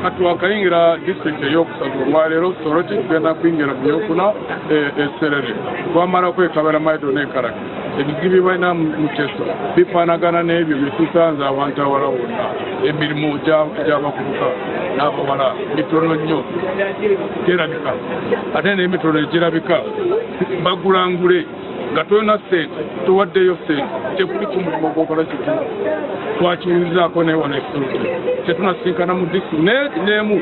Katwakayingira district eyokusatu olwaleero Soroti tugenda kuyingira mu yokuna Serere twamala kwekabala maido n'enkalaki ebizibu balina mu Teso bifaanagana n'ebyo bitusanze abantu awala wonna emirimu gy'abavubuka n'abawala mitono nnyo terabika ate n'emitono egirabika bagulangule nga tolina ssente towaddeyo ssente tekuli ku mulimu gwokola kitu twakiwulirizaako newona ekisolote tetunasinkana mu disitulikiti n'emu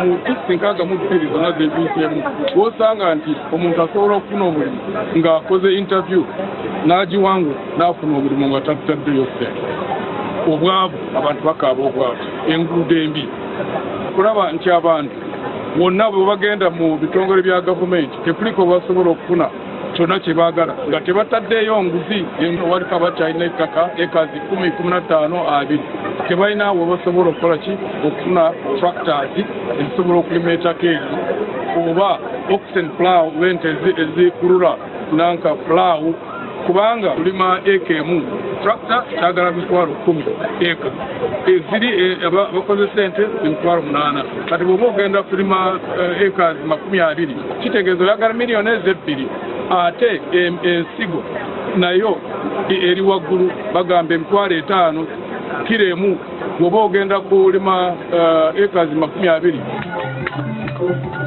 mu disitulikiti agamu bbiri zonna zebiiseemu wosanga nti omuntu asobola okufuna omulimu ng'akoze interview n'agiwangula n'afuna omulimu nga tataddeyo ssente obwavu abantu bakaaba obwavu enguudo embi kulaba nti abantu bonna bwe bagenda mu bitongole bya gavumenti tekuliko basobola okufuna kyonna kye baagala nga tebataddeeyo nguzi waliko bakyalina ettaka ekazi 10-15-20 tebalina we basobola okukola ki okufuna tractors ezisobola okulima ettaka eryo oba oxen plow ente ezikulula nanka plow kubanga tulima eka emu tractor kyagala 10,000 eka eziri bakozesa ente 8,000 kati bw'oba ogenda kulima eka 20 kitegeeza oyagala miliyoni ezebbiri ate ensigo nayo eri waggulu bagamba 5,000 kilo emu bw'oba ogenda kulima eka 20